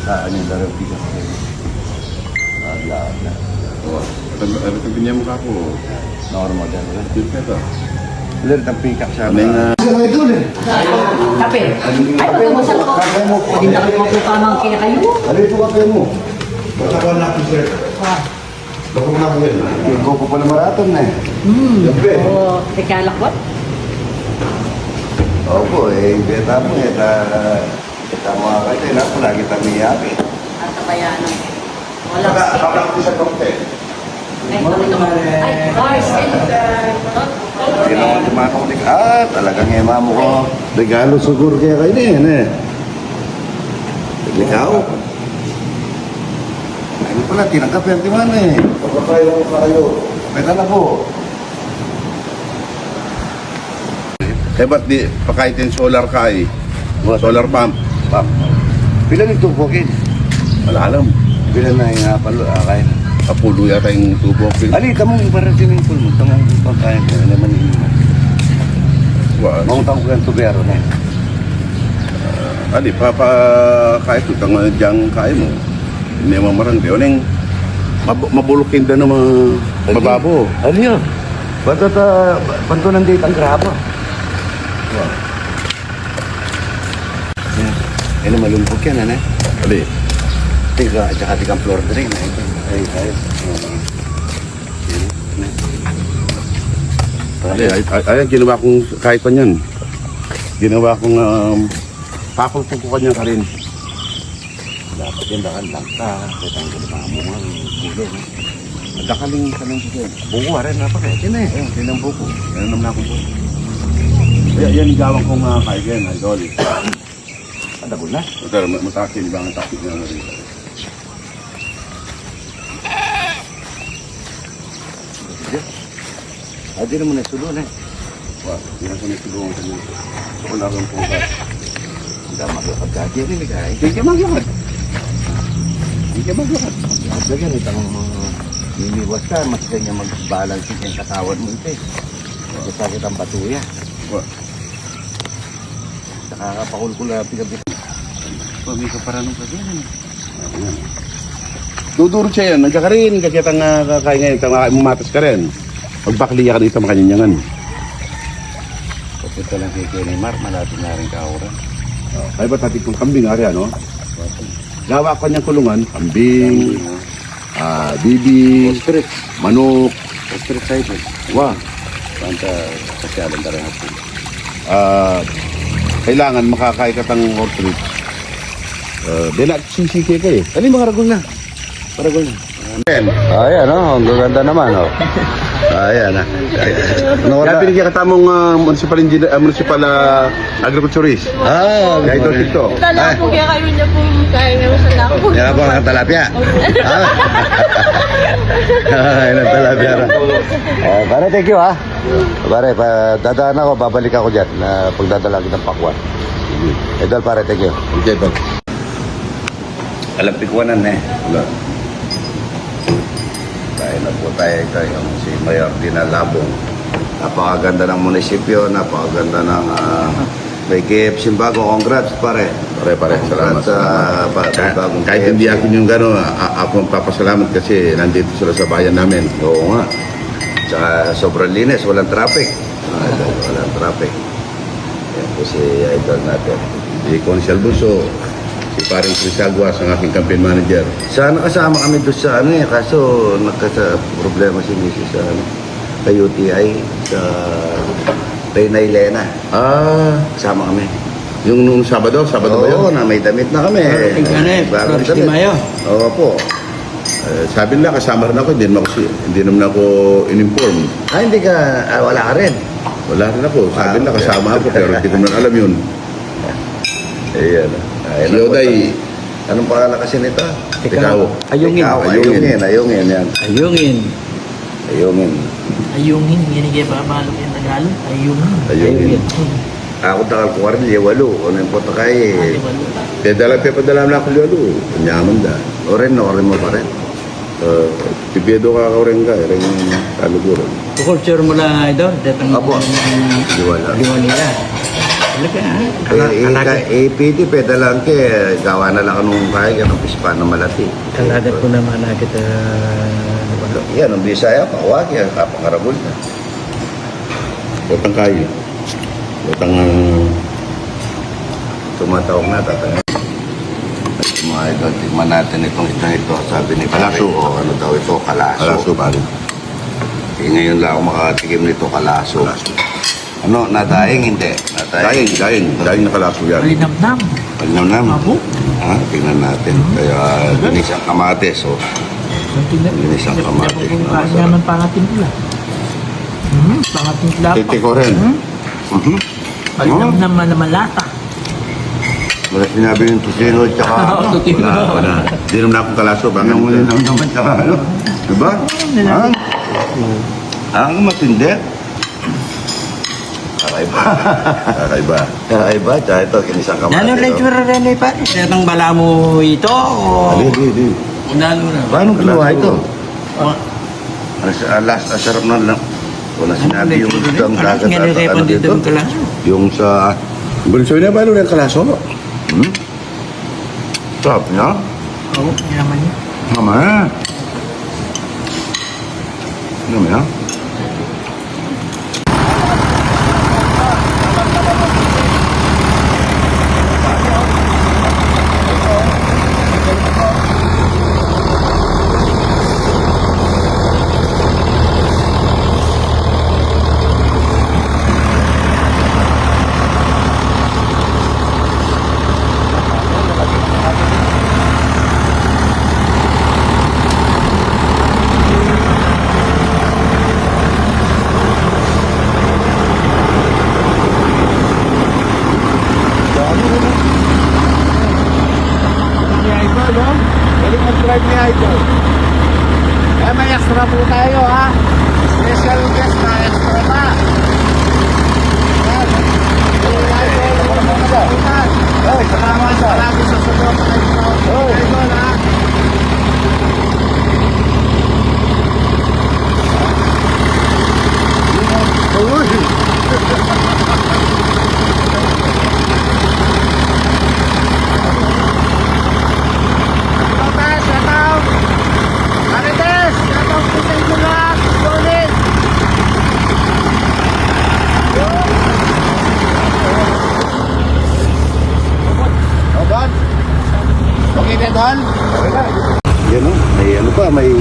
Saan yung darang pikas ko? Lahat na. Ano ito binyan mo ka po? Normal yan. Ito. Lahat ang pikas siya. Kape. Ay, pagkamasal ko. Hindi na kayo magputamang kaya kayo. Ano ito kape mo? Basta na ako sir. Bakong na ako yan. Yung ko pa na maraton na eh. Oo, tekalak ba? Opo, beta mo eh. Kita mga kasi na po lagi tamiyaki. At kabayanan. Walang Habang ko sa konti. Ay, Mars. Hindi naman tumakaulik. Talagang ema mo ko. Regalo siguro kaya kayo na yan eh. Ikaw. Ano pala, tinangkap yan timana eh. Pagkakayo ko kayo. Pwede na po. Eh ba't di pakaitin solar ka eh? Solar pump? Pap. Pila nito po, Kid? Wala alam. Pila na yung palo, kain. Kapulo yata yung tubo. Ali, tamong parang swimming pool mo. Tamong pagkain ko. Naman yung mga tao ko yung tubero na. Ali, kahit ito nga diyang kaya mo. Hindi mo marang. Di yun yung mabulukin na ng mga mababo. Ali yun. Ba't panto ng date ang graba? Yan ang malumpok yan, ano? Ali. Tiga, at saka tigang floor na rin. Ay. Ali, ay, ginawa kong kahit pa niyan. Ginawa kong pakulpong ko kanya ka rin. Dapat yan, dakan lang ka. Kitang ginawa mo nga, gulo. Nagkakaling ka lang siya. Buko, rin na pa kaya. Yan eh, yan ang buko. Yan naman ako po. Yan igawang kong kaigan, idol. Adagol na. Pero matakin, ibang ang takip niya na rin. Ay, di naman nasulun eh. Hindi na ko nagtulungan sa mga. Wala kang po ka. Hindi ka maglakad ka. Hindi ka eh. Hindi ka maglakad. Hindi ka maglakad. Lagyan itang niniwas ka, mas kanya mag-balance yung katawan mo ito eh. Masakit ang batuya. Nakakapakulkul na pinabit. May kaparanong ka dyan. Duduro siya yan. Nandiyan ka rin. Kasi itang kakain ngayon. Mumatas ka rin. Pagbakliya ka dito makaninyangan. Papunta lang kay Kenny Mar, malapit na rin kaura. Ay ba't natin kong kambing ari ano? Gawa ko niyang kulungan. Kambing. Bibi. Ostrich. Manok. Ostrich side. Wah. Panta pasyalan ka rin natin. Kailangan makakain ka tang ostrich. Dila sisiki ka eh. Ano yung mga ragol na? Paragol na. Ayan ang gaganda naman Ayan ah. Kaya binigyan ka tamong municipal agriculturist. Kaya ito dito. Talapog kaya kayo niya po kaya nga sa lapog. Yan po ang talapia. Ayan ang talapia. Pare, thank you ha. Pare, dadaan ako, babalik ako dyan na pagdadala kita ng pakwan. Idol pare, thank you. Okay, Dol. Alam pikwanan eh. Wala. Tayo na po tayo ito, yung si Mayor Dina Labong. Napakaganda ng munisipyo, napakaganda ng may KFC bago. Congrats pare. Pare, salamat. Bagong Kahit hindi akin yung gano'n, ako ang papasalamat kasi nandito sila sa bayan namin. Oo nga. Tsaka sobrang linis, walang traffic. Walang traffic. Yan po si Idol natin. Si Consial Buso, si Paring Crisagua, ang aking campaign manager. Sana kasama kami doon sa ano eh, kaso problema si Mrs. sa kay UTI, sa Reyna Elena. Kasama kami. Yung nung Sabado ba yun? Oo, na may damit na kami. Bagong damit. Oo po. Sabi nila, kasama rin ako, hindi naman ako in-inform. Hindi ka, wala ka rin. Wala rin ako. Sabi nila, kasama ako, pero hindi ko naman alam yun. Ayan. Si Oday, Anong pangalan kasi nito? Ikaw. Ayungin. Ayungin. Yan. Ayungin. Ayungin. Ayungin. Ginigay pa kabalog yung Tagalog. Ayungin. Ayungin. Ako takal ko rin, liwalo. Ano yung po takay? Padala na ako lalo. Kanyaman da. Oren mo pa rin. Tibedo ka rin ka, rin kaluguran. Culture mo lang ito. Apo. Liwala. Liwanila. Pwede, pwede lang ke. Gawa na lang anong kaya, anong pispa na malati. Kalagat ko naman na kita. Yan, ang Bisaya, pawag yan, kapangarabol na. Botang kayo. Botang... Tumatawag na, tatay. Mga idol, tigman natin itong ito. Sabi ni Kalaso, o ano daw ito, kalaso. Kalaso, pare. Ngayon lang ako makatikim nito, kalaso. Ano, nadaing? Hindi. Daing na kalaso yan. Ay, namnam. Pagnam-nam. Abo. Ha, tingnan natin. Kaya, ginis ang kamates, oh. Linis ang kamatis. Naman pangating pula. Pangating pula pa. Titi ko rin. Palinam naman na malata. Wala sinabi yung tusino at saka... Tutino. Wala. Di naman akong kalaso. Bakit? Ang ulit naman saka ano. Diba? Ang matindi. Kakaiba. Kakaiba. Kakaiba. Tsaka ito, kinisang kamatis. Ano lang tsura rin eh pa? Itong bala mo ito o... Di. Unalo na. Paano ginawa ito? Last, sarap na lang. Wala sinabi yung isang dagat at ano dito. Yung sa... Balisaw na ba yung kalaso? Sarap niya. Oo, naman yun. Mama. Ano mo yan? Drive ni Idol. Eh, may extra po tayo ha. Special guest na extra pa. Salamat sa lagi sa support ng Idol ha. Yan o, may ano pa, may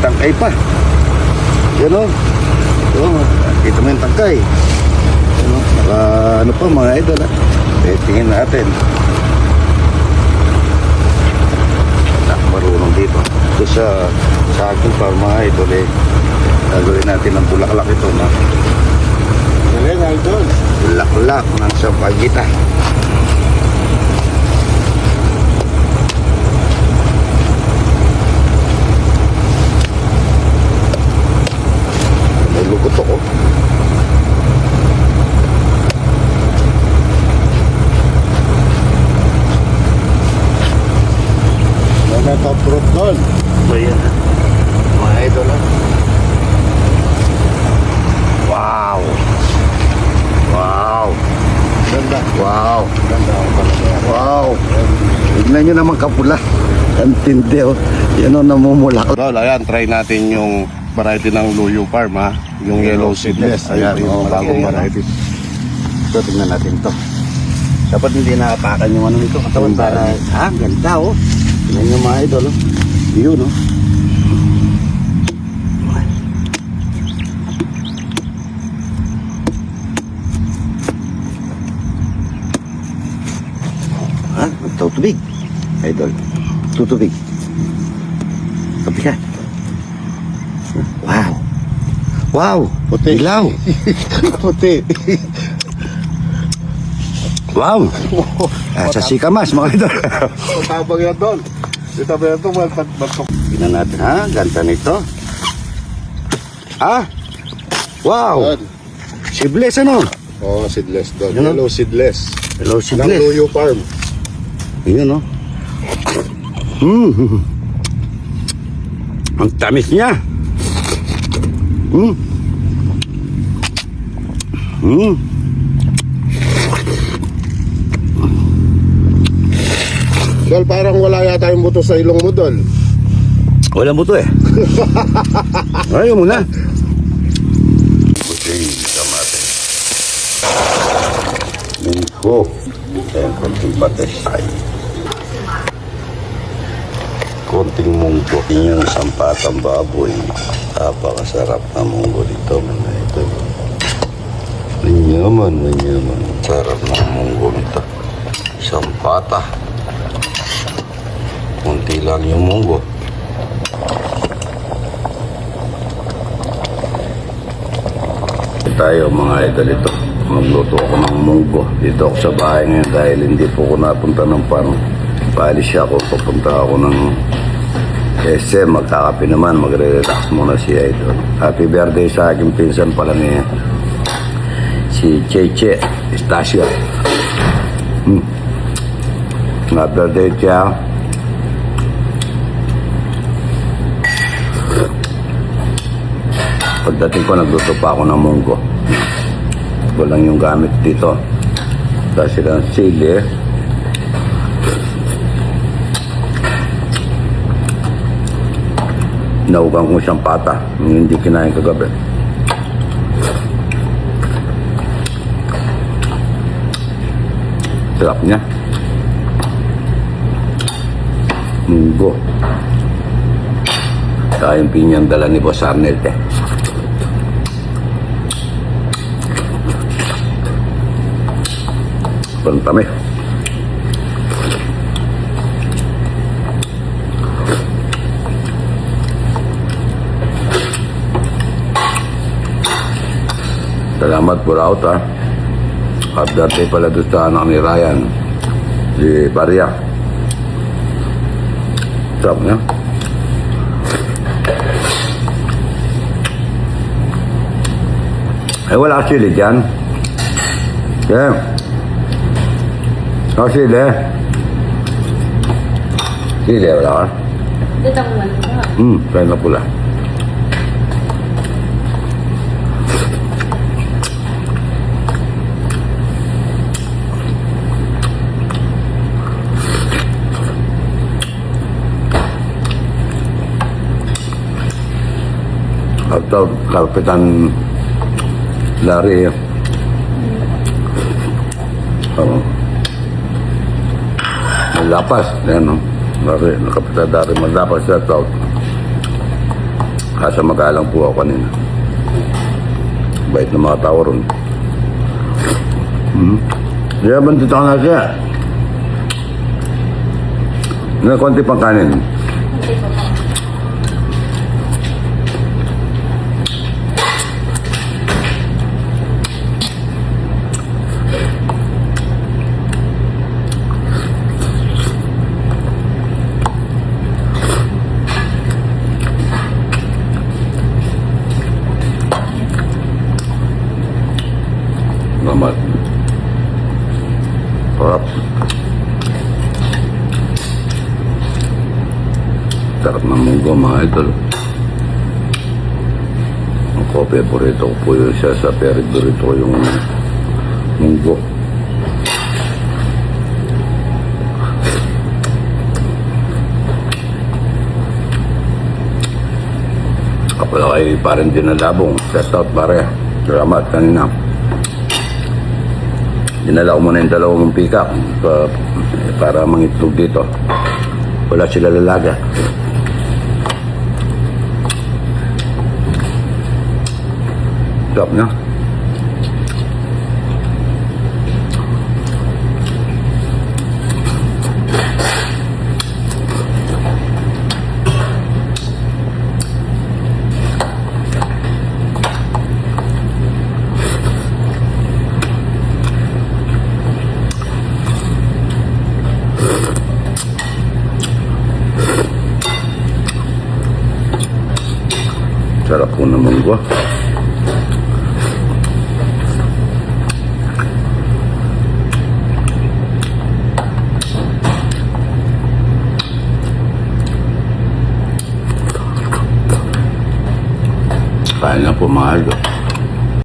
tangkay pa. Yan o. Ito mo yung tangkay. Yan o, ano pa mga idol ha. Tingin natin. Marunong dito. Ito sa akin pa mga idol eh. Gagawin natin ang bulaklak ito na. Bulaklak ng sampagita. May lugot ako. Top-proof doon. So yan ha. Mga idol ha. Wow. Ganda. Wow. Tignan nyo naman kapula. Ang tindi oh. Yan o namumula. Tol, ayan, try natin yung variety ng Luyo Farm ha. Yung yellow seedless. Ayan, yung bagong variety. So tingnan natin to. Dapat hindi nakapakan yung ano nito. Katawan para. Ha? Ganda oh. Tingnan nyo mga idol oh. Yun oh. Ha? Tutubig. Idol. Tutubig. Kapi ka. Wow. Wow. Puti. Ilaw. Puti. Wow. Sa sikamas mga idol. Tabang yan doon. Ito ba ito? Tingnan natin ha. Ganda nito. Ha? Wow. Seedless ano? Oh, seedless doon. Yun, Yellow seedless. Hello Ng seedless. Luyo Farm. Yun, no? Ang tamis niya. Dol, parang wala yata yung buto sa ilong mo, Dol. Wala mo to eh. Ayaw mo na. Buti, kamatis. Mingko. Ayan, konting patis. Konting munggo. Yung sampatang baboy. Napakasarap na munggo dito, mga ito. Manyaman. Sarap ng munggo nito. Sampata. Kunti lang yung munggo. Tayo mga idol ito. Magluto ako ng munggo. Dito ako sa bahay ngayon dahil hindi po ako napunta ng farm. Paalis siya ako. Papunta ako ng SM. Magkakape naman. Magre-relax muna si idol. Happy birthday sa aking pinsan pala niya. Si Cheche Estacio. Happy birthday siya. Pagdating ko, nagluto pa ako ng munggo. Walang yung gamit dito. Kasi lang sili. Naugang ko siyang pata. Yung hindi kinain kagabi. Sarap niya. Munggo. Saka yung pinyang dala ni Boss Arnel, Pantami. Salamat po raw ta. Update pala doon sa anak ni Ryan. Si Baria. Sarap niya. Eh, wala sili dyan. Okay. Oh, sili. Sili, wala ka? Dito ko lang. Kaya na pula. Atau Karpetan Larry. Oh. Malapas, yan no. Larry, Karpetan Larry, malapas sa tao. Kasa magalang po ako kanina. Bait na mga tao ron. Yaman dito ka na siya. Na konti pang kanin. Selamat. Sarap. Sarap ng munggo mga idol. Ang paborito ko po yung siya sa paborito ko yung munggo. Kapala kayo parang dinalabong. Shout out pare. Salamat kanina. Dinala ko muna yung dalawang pick-up para mangitlog dito. Wala sila lalaga. Stop na. Sarap po ng munggo. Kain na po mga idol.